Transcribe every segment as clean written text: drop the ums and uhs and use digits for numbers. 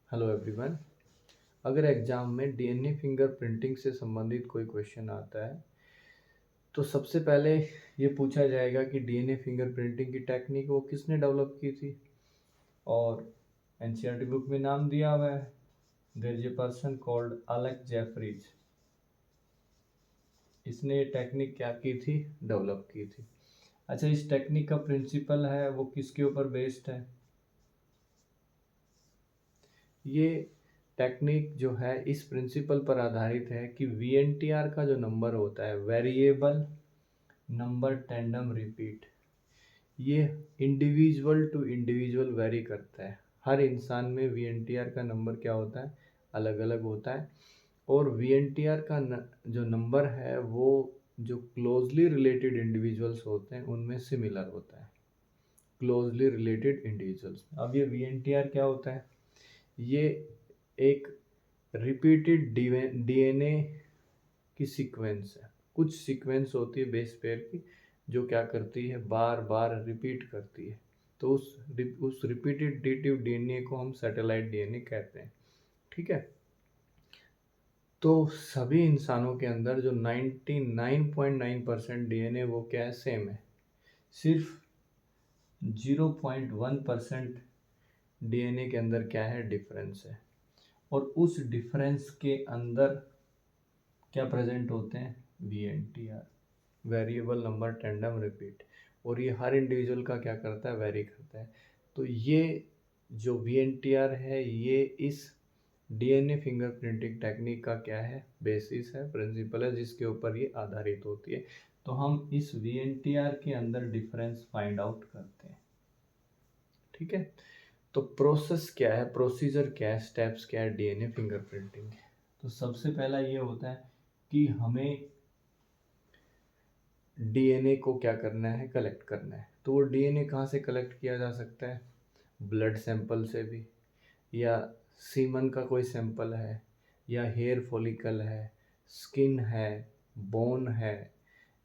Hello everyone. अगर exam में DNA fingerprinting से संबंधित कोई क्वेश्चन आता है तो सबसे पहले ये पूछा जाएगा कि डीएनए फिंगरप्रिंटिंग की टेक्निक वो किसने डेवलप की थी। और एनसीईआरटी बुक में नाम दिया हुआ है, there is a person called Alec Jeffreys. इसने ये टेक्निक क्या की थी, डेवलप की थी। अच्छा, इस टेक्निक का प्रिंसिपल है वो किसके ऊपर बेस्ड है? ये टेक्निक जो है इस प्रिंसिपल पर आधारित है कि वीएनटीआर का जो नंबर होता है, वेरिएबल नंबर टेंडम रिपीट, ये इंडिविजुअल टू इंडिविजुअल वेरी करता है। हर इंसान में वीएनटीआर का नंबर क्या होता है, अलग अलग होता है। और वीएनटीआर का जो नंबर है वो जो क्लोजली रिलेटेड इंडिविजुअल्स होते हैं उनमें सिमिलर होता है, क्लोजली रिलेटेड इंडिविजुअल्स। अब ये वीएनटीआर क्या होता है? ये एक रिपीटेड डीएनए की सीक्वेंस है। कुछ सीक्वेंस होती है बेस पेयर की जो क्या करती है, बार बार रिपीट करती है। तो उस रिपीटेटिव डीएनए को हम सैटेलाइट डीएनए कहते हैं। ठीक है। तो सभी इंसानों के अंदर जो 99.9% डीएनए वो क्या है, सेम है। सिर्फ 0.1% डीएनए के अंदर क्या है, डिफरेंस है। और उस डिफरेंस के अंदर क्या प्रेजेंट होते हैं, VNTR, variable number tandem repeat. और ये हर इंडिविजुअल का क्या करता है, वेरी करता है। तो ये जो वीएनटीआर है ये इस डीएनए फिंगरप्रिंटिंग टेक्निक का क्या है, बेसिस है, प्रिंसिपल है, जिसके ऊपर ये आधारित होती है। तो हम इस वीएनटीआर के अंदर डिफरेंस फाइंड आउट करते हैं। ठीक है। तो प्रोसेस क्या है, प्रोसीजर क्या है, स्टेप्स क्या है डीएनए फिंगरप्रिंटिंग के? तो सबसे पहला ये होता है कि हमें डीएनए को क्या करना है, कलेक्ट करना है। तो वो डीएनए कहाँ से कलेक्ट किया जा सकता है? ब्लड सैंपल से भी, या सीमन का कोई सैंपल है, या हेयर फॉलिकल है, स्किन है, बोन है,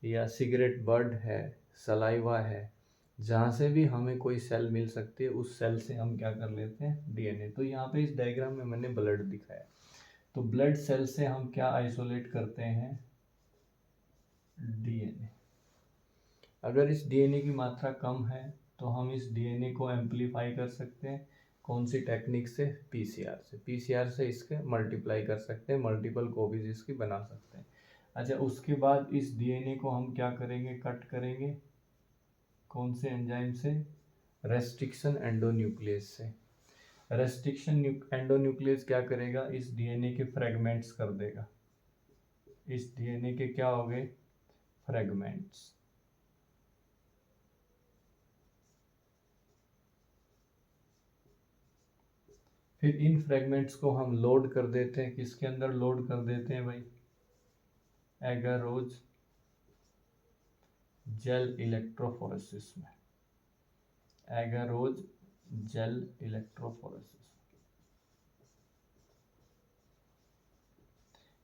या सिगरेट बड है, सलाइवा है। जहाँ से भी हमें कोई सेल मिल सकती है उस सेल से हम क्या कर लेते हैं, डीएनए। तो यहाँ पे इस डायग्राम में मैंने ब्लड दिखाया। तो ब्लड सेल से हम क्या आइसोलेट करते हैं, डीएनए। अगर इस डीएनए की मात्रा कम है तो हम इस डीएनए को एम्पलीफाई कर सकते हैं। कौन सी टेक्निक से? पीसीआर से। पीसीआर से इसके मल्टीप्लाई कर सकते हैं, मल्टीपल कॉपीज इसकी बना सकते हैं। अच्छा, उसके बाद इस डीएनए को हम क्या करेंगे, कट करेंगे। कौन से एंजाइम से? रेस्ट्रिक्शन एंडोन्यूक्लियस से। रेस्ट्रिक्शन एंडोन्यूक्लियस क्या करेगा, इस डीएनए के फ्रेगमेंट्स कर देगा। इस डीएनए के क्या हो गए, फ्रेगमेंट्स। फिर इन फ्रेगमेंट्स को हम लोड कर देते हैं, किसके अंदर लोड कर देते हैं भाई, एगारोज जेल इलेक्ट्रोफोरेसिस में। Agarose gel electrophoresis.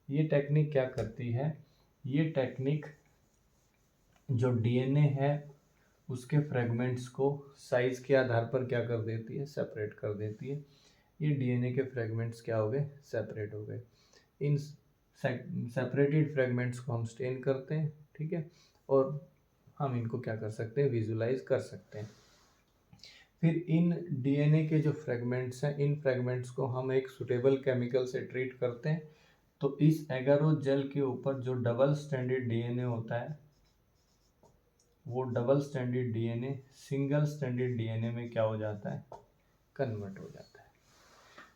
ये टेक्निक क्या करती है, ये टेक्निक जो डीएनए है उसके फ्रेगमेंट्स को साइज के आधार पर क्या कर देती है, सेपरेट कर देती है। ये डीएनए के फ्रेगमेंट्स क्या हो गए, सेपरेट हो गए। इन सेपरेटेड फ्रेगमेंट्स को हम स्टेन करते हैं। ठीक है। और हम इनको क्या कर सकते हैं, विजुलाइज कर सकते हैं। फिर इन डीएनए के जो फ्रेगमेंट्स हैं, इन फ्रेगमेंट्स को हम एक सुटेबल केमिकल से ट्रीट करते हैं। तो इस एगारोज जेल के ऊपर जो डबल स्टैंडर्ड डीएनए होता है वो double standard DNA single standard DNA में क्या हो जाता है, कन्वर्ट हो जाता है।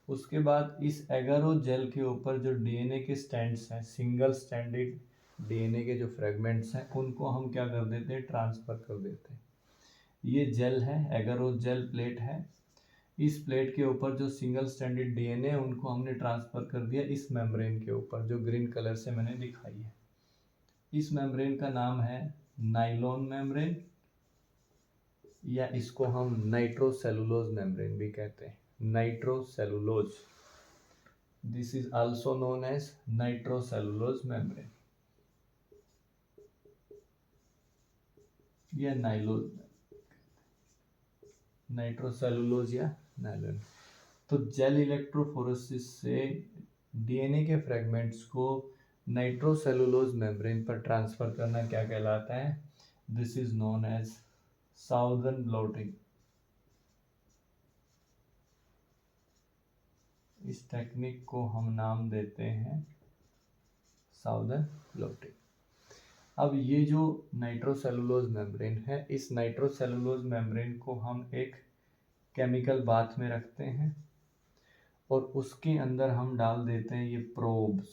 उसके बाद इस एगारो जेल के ऊपर जो डीएनए के स्टैंड्स हैं, सिंगल स्टैंडर्ड डीएनए के जो फ्रेगमेंट्स हैं उनको हम क्या कर देते हैं, ट्रांसफर कर देते हैं। ये जेल है, एगारो जेल प्लेट है। इस प्लेट के ऊपर जो सिंगल स्टैंडर्ड डीएनए है उनको हमने ट्रांसफर कर दिया इस मेम्ब्रेन के ऊपर, जो ग्रीन कलर से मैंने दिखाई है। इस मेम्ब्रेन का नाम है नाइलॉन मेम्ब्रेन, या इसको हम नाइट्रोसेलुलोज मेम्ब्रेन भी कहते हैं, nitrocellulose. This is also known as nitrocellulose membrane या नाइट्रोसेलुलोज या नाइलॉन। तो जेल इलेक्ट्रोफोरेसिस से डीएनए के फ्रेगमेंट्स को नाइट्रोसेलुलोज मेम्ब्रेन पर ट्रांसफर करना क्या कहलाता है? This is known as Southern blotting. इस टेक्निक को हम नाम देते हैं साउदर्न ब्लॉटिंग। अब ये जो नाइट्रोसेलुलोज मेम्ब्रेन है, इस नाइट्रोसेलुलोज मेम्ब्रेन को हम एक केमिकल बाथ में रखते हैं और उसके अंदर हम डाल देते हैं ये प्रोब्स।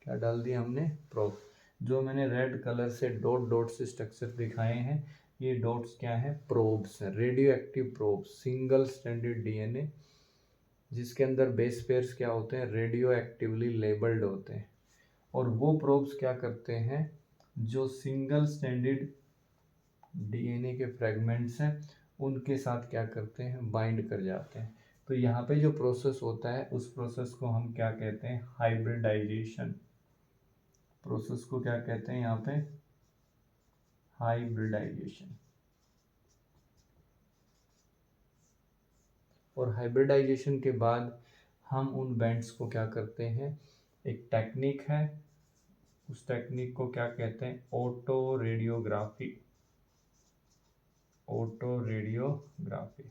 क्या डाल दिया हमने? प्रोब। जो मैंने रेड कलर से डॉट डॉट से स्ट्रक्चर दिखाए हैं, ये डॉट्स क्या है? प्रोब्स है, radio active probes, single stranded DNA जिसके अंदर बेस पेयर्स क्या होते हैं? रेडियो एक्टिवली लेबल्ड होते हैं। और वो प्रोब्स क्या करते हैं? जो सिंगल स्ट्रैंडेड डीएनए के फ्रेगमेंट्स हैं उनके साथ क्या करते हैं? बाइंड कर जाते हैं। तो यहाँ पे जो प्रोसेस होता है उस प्रोसेस को हम क्या कहते हैं? हाइब्रिडाइजेशन। प्रोसेस को क्या कहते हैं यहाँ पे? हाइब्रिडाइजेशन। और हाइब्रिडाइजेशन के बाद हम उन बैंड्स को क्या करते हैं? एक टेक्निक है, उस टेक्निक को क्या कहते हैं? Auto radiography. Auto radiography.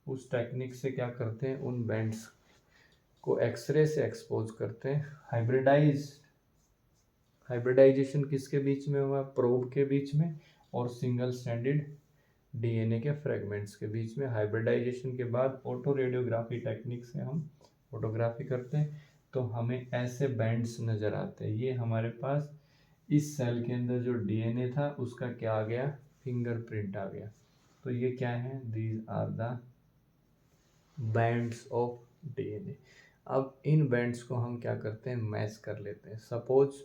उस टेक्निक से क्या करते हैं? उन बैंड्स को एक्सरे से एक्सपोज करते हैं। हाइब्रिडाइजेशन किसके बीच में हुआ? प्रोब के बीच में और सिंगल स्ट्रैंडेड डीएनए के फ्रेगमेंट्स के बीच में। हाइब्रिडाइजेशन के बाद ऑटो रेडियोग्राफी टेक्निक से हम फोटोग्राफी करते हैं तो हमें ऐसे बैंड्स नज़र आते हैं। ये हमारे पास इस सेल के अंदर जो डीएनए था उसका क्या आ गया? फिंगरप्रिंट आ गया। तो ये क्या है? These are the bands of DNA. अब इन बैंड्स को हम क्या करते हैं? मैच कर लेते हैं। सपोज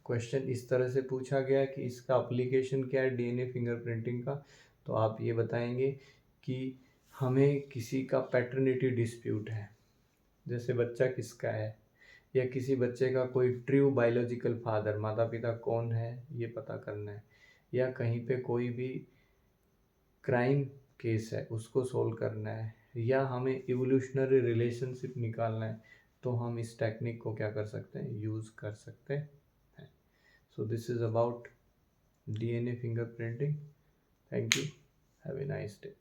क्वेश्चन इस तरह से पूछा गया कि इसका एप्लीकेशन क्या है डीएनए फिंगरप्रिंटिंग का, तो आप ये बताएंगे कि हमें किसी का पैटर्निटी डिस्प्यूट है, जैसे बच्चा किसका है, या किसी बच्चे का कोई ट्रू बायोलॉजिकल फादर, माता पिता कौन है ये पता करना है, या कहीं पे कोई भी क्राइम केस है उसको सोल्व करना है, या हमें इवोल्यूशनरी रिलेशनशिप निकालना है, तो हम इस टेक्निक को क्या कर सकते हैं? यूज़ कर सकते हैं। So this is about DNA fingerprinting. Thank you. Have a nice day.